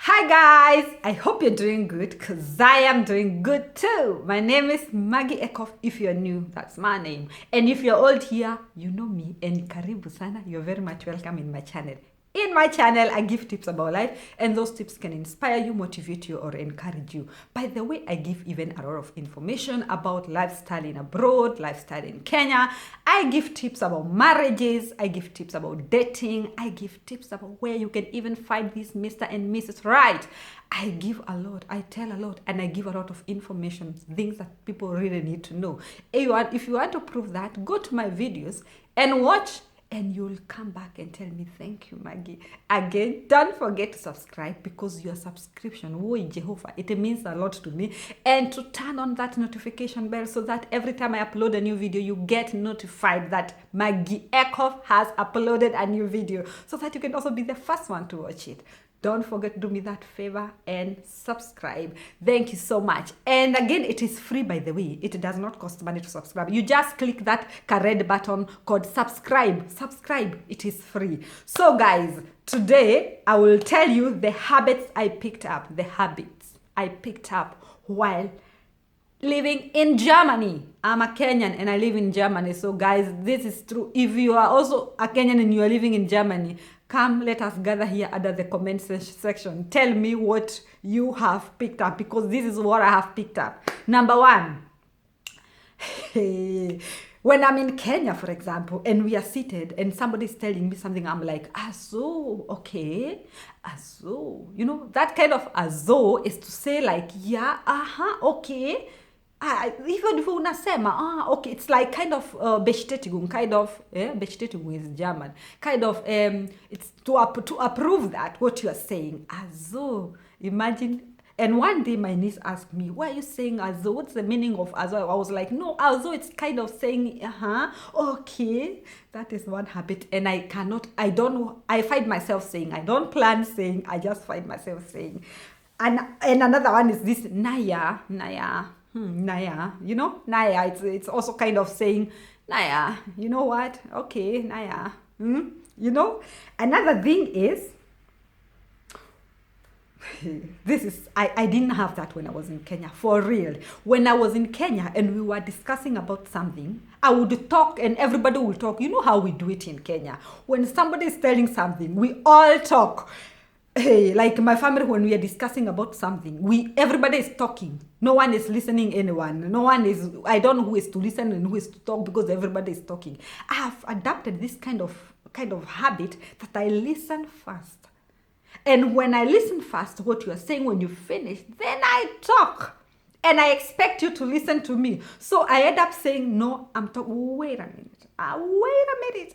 Hi guys, I hope you're doing good because I am doing good too. My name is Maggy Eckhoff. If you're new, that's my name. And if you're old here, you know me. And karibu sana, you're very much welcome in my channel. In my channel, I give tips about life, and those tips can inspire you, motivate you, or encourage you. By the way, I give even a lot of information about lifestyle in abroad, lifestyle in Kenya. I give tips about marriages. I give tips about dating. I give tips about where you can even find this Mr. and Mrs. Right. I give a lot, I tell a lot, and I give a lot of information, things that people really need to know. If you want to prove that, go to my videos and watch, and you'll come back and tell me, thank you, Maggie. Again, don't forget to subscribe, because your subscription, oh Jehovah, it means a lot to me. And to turn on that notification bell so that every time I upload a new video, you get notified that Maggy Eckhoff has uploaded a new video, so that you can also be the first one to watch it. Don't forget to do me that favor and subscribe. Thank you so much. And again, it is free, by the way. It does not cost money to subscribe. You just click that red button called subscribe. Subscribe. It is free. So guys, today I will tell you the habits I picked up. The habits I picked up while living in Germany. I'm a Kenyan and I live in Germany. So guys, this is true. If you are also a Kenyan and you are living in Germany, come, let us gather here under the comment section. Tell me what you have picked up, because this is what I have picked up. Number one, when I'm in Kenya, for example, and we are seated and somebody's telling me something, I'm like, so, okay, so. You know, that kind of so is to say like, yeah, okay. Even if unasema, okay, it's like kind of bestätigung, kind of, bestätigung is German, kind of, it's to approve that, what you are saying, also, imagine. And one day my niece asked me, why are you saying also? What's the meaning of also? I was like, no, also it's kind of saying, okay. That is one habit. And I don't know, I find myself saying, I don't plan saying, I just find myself saying. And another one is this, naya. Naya, you know, Naya, it's also kind of saying, Naya, you know what? Okay, Naya. You know, another thing is, this is, I didn't have that when I was in Kenya, for real. When I was in Kenya and we were discussing about something, I would talk and everybody will talk. You know how we do it in Kenya. When somebody is telling something, we all talk. Hey, like my family, when we are discussing about something, everybody is talking. No one is listening anyone. No one is, I don't know who is to listen and who is to talk, because everybody is talking. I have adapted this kind of habit that I listen first. And when I listen first, what you are saying, when you finish, then I talk. And I expect you to listen to me. So I end up saying, no, I'm talking. Wait a minute.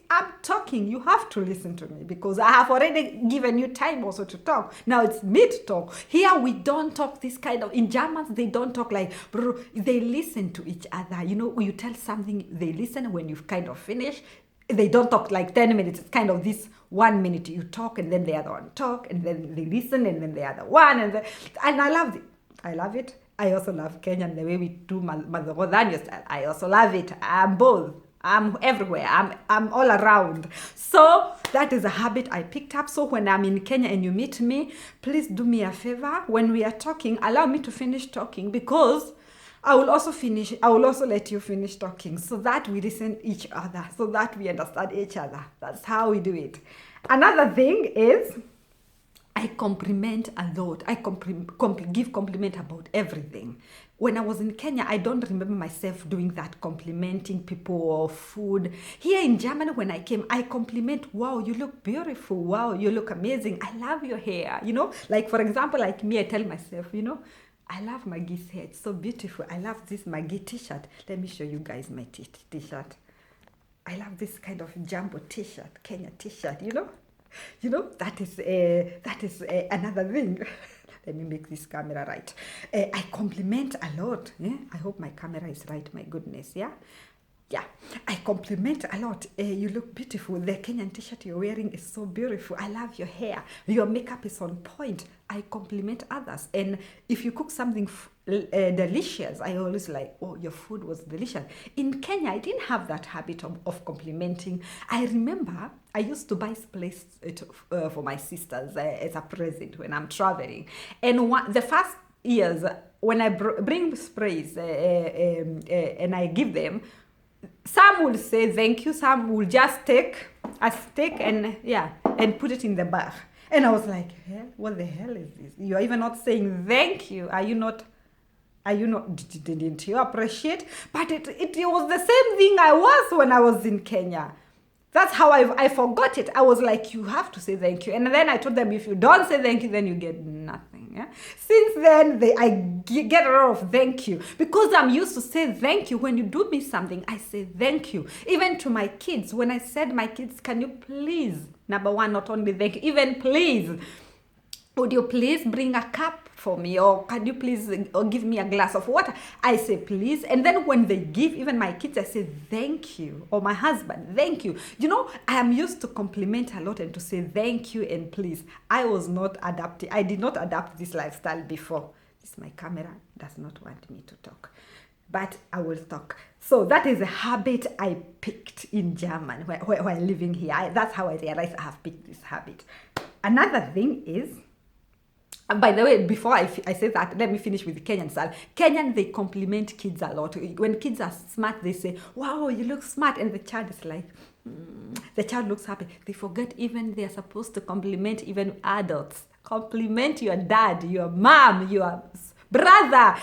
I'm talking. You have to listen to me, because I have already given you time also to talk. Now it's me to talk. Here we don't talk this kind of, in Germans, they don't talk like, bro, they listen to each other. You know, when you tell something, they listen. When you've kind of finished, they don't talk like 10 minutes. It's kind of this 1 minute you talk, and then the other one talk, and then they listen, and then the other one. And I love it. I love it. I also love Kenyan, the way we do Madhogodhanyo style. I also love it. I'm both. I'm everywhere. I'm all around. So that is a habit I picked up. So when I'm in Kenya and you meet me, please do me a favor. When we are talking, allow me to finish talking, because I will also let you finish talking, so that we listen each other, so that we understand each other. That's how we do it. Another thing is, I compliment a lot. I give compliment about everything. When I was in Kenya, I don't remember myself doing that, complimenting people or food. Here in Germany, when I came, I compliment, wow, you look beautiful. Wow, you look amazing. I love your hair. You know, like for example, like me, I tell myself, you know, I love Maggy's hair. It's so beautiful. I love this Maggy t-shirt. Let me show you guys my t-shirt. I love this kind of jumbo t-shirt, Kenya t-shirt, you know? You know, that is another thing. Let me make this camera right. I compliment a lot. Yeah? I hope my camera is right, my goodness, yeah? Yeah, I compliment a lot. You look beautiful. The Kenyan t-shirt you're wearing is so beautiful. I love your hair. Your makeup is on point. I compliment others. And if you cook something delicious, I always like, oh, your food was delicious. In Kenya, I didn't have that habit of complimenting. I remember I used to buy sprays for my sisters as a present when I'm traveling. And the first years, when I bring sprays and I give them, some will say thank you, some will just take a stick and put it in the bag. And I was like, what the hell is this? You're even not saying thank you. Are you not, didn't you appreciate? But it was the same thing I was when I was in Kenya. That's how I forgot it. I was like, you have to say thank you. And then I told them, if you don't say thank you, then you get nothing. Yeah? Since then, I get a lot of thank you. Because I'm used to say thank you. When you do me something, I say thank you. Even to my kids, when I said, my kids, can you please, number one, not only thank you, even please, would you please bring a cup for me, or can you please or give me a glass of water? I say please, and then when they give, even my kids, I say thank you, or my husband, thank you. You know, I am used to compliment a lot and to say thank you and please. I did not adapt this lifestyle before. My camera does not want me to talk, but I will talk. So that is a habit I picked in Germany while living here. That's how I realized I have picked this habit. Another thing is, by the way, before I say that, let me finish with the Kenyan style. Kenyan, they compliment kids a lot. When kids are smart, they say, wow, you look smart. And the child is like, the child looks happy. They forget even they're supposed to compliment even adults. Compliment your dad, your mom, your brother,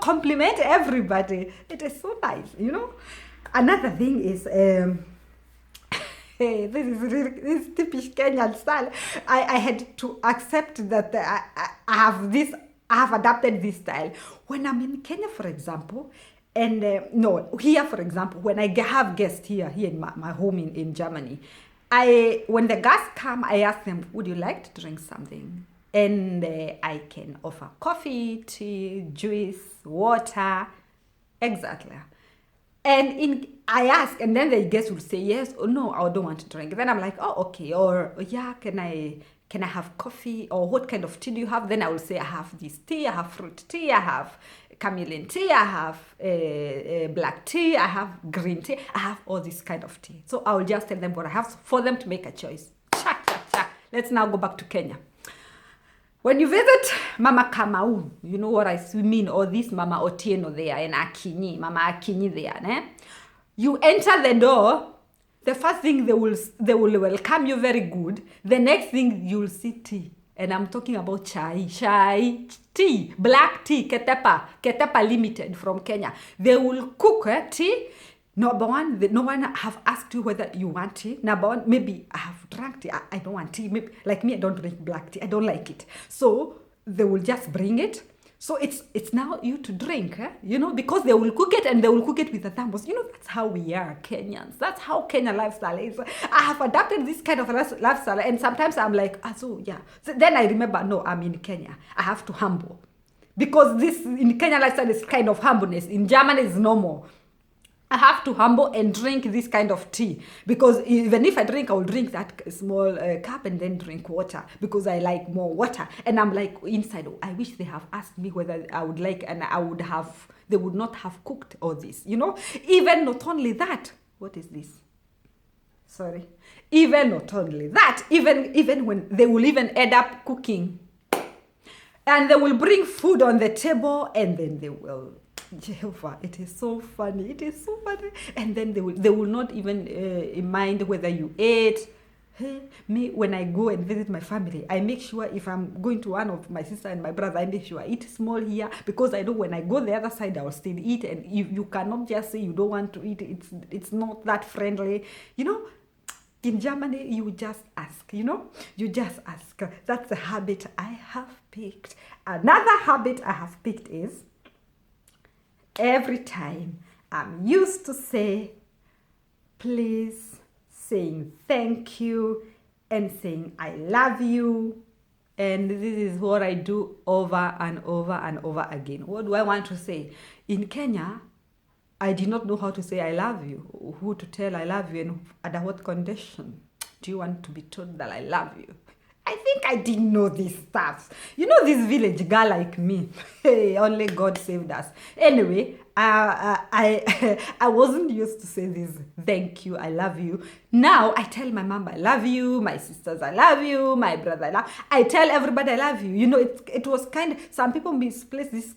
compliment everybody. It is so nice, Another thing is, this is typical Kenyan style. I had to accept that I have adapted this style. When I'm in Kenya, for example, and here, for example, when I have guests here in my home in Germany, when the guests come, I ask them, would you like to drink something? And I can offer coffee, tea, juice, water, exactly. And I ask, and then the guest will say yes or no, I don't want to drink. Then I'm like, oh, okay. Or yeah, can I have coffee? Or what kind of tea do you have? Then I will say, I have this tea, I have fruit tea, I have chameleon tea, I have black tea, I have green tea, I have all this kind of tea. So I will just tell them what I have for them to make a choice. Let's now go back to Kenya. When you visit Mama Kamau, you know what I mean, or this Mama Otieno there, and Mama Akinyi there, né? You enter the door, the first thing they will welcome you very good. The next thing you'll see tea. And I'm talking about chai, tea, black tea, Ketepa Limited from Kenya. They will cook tea. Number one, no one have asked you whether you want tea. Number one, maybe I have drank tea. I don't want tea. Maybe, like me, I don't drink black tea. I don't like it. So they will just bring it. So it's now you to drink, because they will cook it and they will cook it with a thermos. That's how we are Kenyans. That's how Kenya lifestyle is. I have adapted this kind of lifestyle, and sometimes I'm like, so then I remember, no, I'm in Kenya. I have to humble. Because this in Kenya lifestyle is kind of humbleness. In Germany is normal. I have to humble and drink this kind of tea, because even if I drink, I will drink that small cup and then drink water, because I like more water. And I'm like inside, I wish they have asked me whether I would like, and they would not have cooked all this, Even not only that, what is this? Sorry. Even not only that, even when they will even end up cooking, and they will bring food on the table, and then they will, Jehovah, it is so funny. It is so funny. And then they will not even mind whether you ate. Me, when I go and visit my family, I make sure if I'm going to one of my sister and my brother, I make sure I eat small here, because I know when I go the other side, I will still eat. And you cannot just say you don't want to eat. It's not that friendly. In Germany, you just ask, You just ask. That's a habit I have picked. Another habit I have picked is, every time I'm used to say please, saying thank you, and saying I love you. And this is what I do over and over and over again. What do I want to say? In Kenya, I did not know how to say I love you, who to tell I love you, and under what condition do you want to be told that I love you. I think I didn't know this stuff. You know, this village girl like me. Hey, only God saved us. Anyway, I wasn't used to say this. Thank you, I love you. Now I tell my mom I love you, my sisters I love you, my brother I love. I tell everybody I love you. You know, it was kind of, some people misplaced this.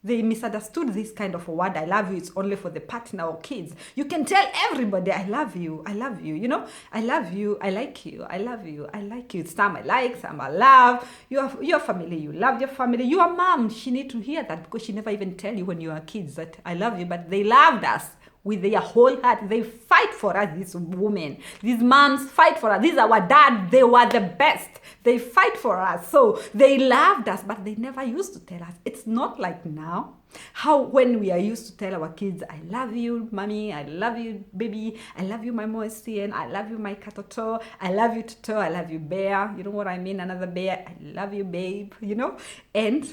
They misunderstood this kind of a word. I love you. It's only for the partner or kids. You can tell everybody, I love you. I love you. You know, I love you. I like you. I love you. I like you. Some I like, some I love. Your family, you love your family. Your mom, she need to hear that because she never even tell you when you are kids that I love you. But they loved us with their whole heart. They fight for us, these women. These moms fight for us. These are our dad. They were the best. They fight for us. So they loved us, but they never used to tell us. It's not like now. How when we are used to tell our kids, I love you, mommy, I love you, baby, I love you, my moistien, I love you, my katoto, I love you, toto, I love you, bear. You know what I mean? Another bear, I love you, babe, you know? And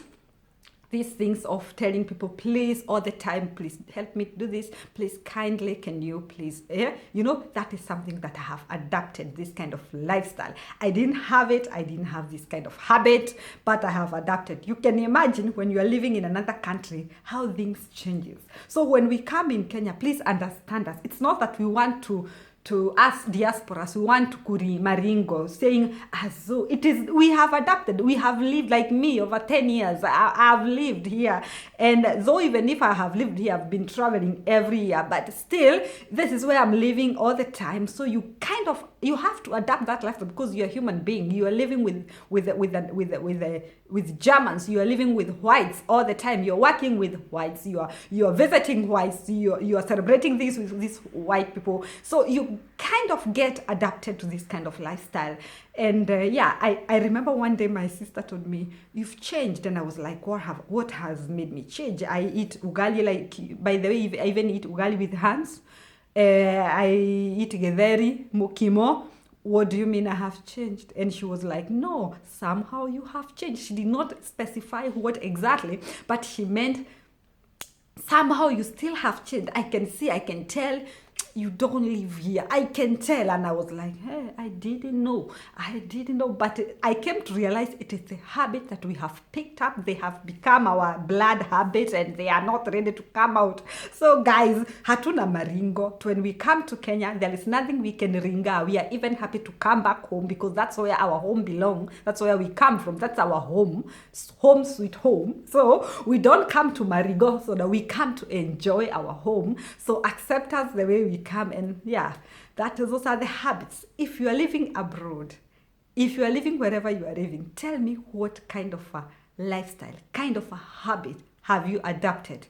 these things of telling people, please, all the time, please help me do this, please, kindly, can you please, you know, that is something that I have adapted, this kind of lifestyle. I didn't have it, I didn't have this kind of habit, but I have adapted. You can imagine when you are living in another country, how things changes. So when we come in Kenya, please understand us. It's not that we want to us diasporas, we want to kuri maringo, saying, Azo, it is, we have adapted, we have lived like me over 10 years, I've lived here, and though even if I have lived here, I've been traveling every year, but still, this is where I'm living all the time, so you kind of, you have to adapt that lifestyle because you're a human being, you are living with Germans, you are living with whites all the time, you're working with whites, you are visiting whites, you are celebrating this with these white people, so you kind of get adapted to this kind of lifestyle. And I remember one day my sister told me, you've changed, and I was like, what has made me change? I eat ugali, like, by the way, I even eat ugali with hands. I eat getheri, mukimo. What do you mean I have changed? And she was like, no, somehow you have changed. She did not specify what exactly, but she meant somehow you still have changed. I can see, I can tell you don't live here. I can tell. And I was like, hey, I didn't know. But I came to realize it is a habit that we have picked up. They have become our blood habits and they are not ready to come out. So guys, hatuna maringo. When we come to Kenya, there is nothing we can ringa. We are even happy to come back home because that's where our home belongs. That's where we come from. That's our home. Home sweet home. So we don't come to maringo so that we come to enjoy our home. So accept us the way we come, and those are the habits. If you are living abroad, if you are living wherever you are living, tell me what kind of a lifestyle, kind of a habit have you adapted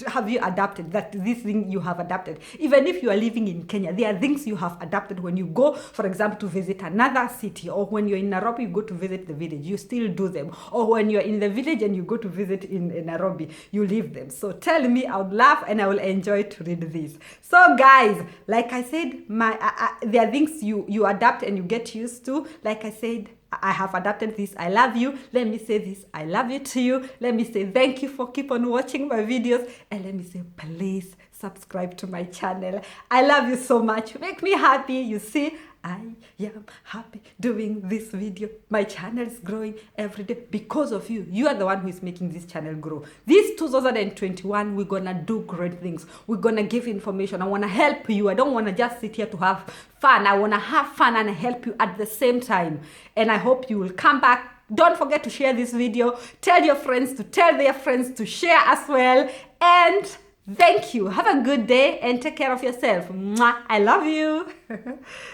have you adapted, that this thing you have adapted. Even if you are living in Kenya, there are things you have adapted. When you go, for example, to visit another city, or when you're in Nairobi, you go to visit the village, you still do them. Or when you're in the village and you go to visit in Nairobi, you leave them. So tell me, I would laugh and I will enjoy to read this. So guys, like I said, there are things you adapt and you get used to. Like I said, I have adapted this. I love you. Let me say this. I love you to you. Let me say thank you for keep on watching my videos. And let me say, please subscribe to my channel. I love you so much. Make me happy. You see, I am happy doing this video. My channel is growing every day because of you. You are the one who is making this channel grow. This 2021, we're gonna do great things. We're gonna give information. I wanna help you. I don't wanna just sit here to have fun. I wanna have fun and help you at the same time. And I hope you will come back. Don't forget to share this video. Tell your friends to tell their friends to share as well. And thank you. Have a good day and take care of yourself. Mwah. I love you.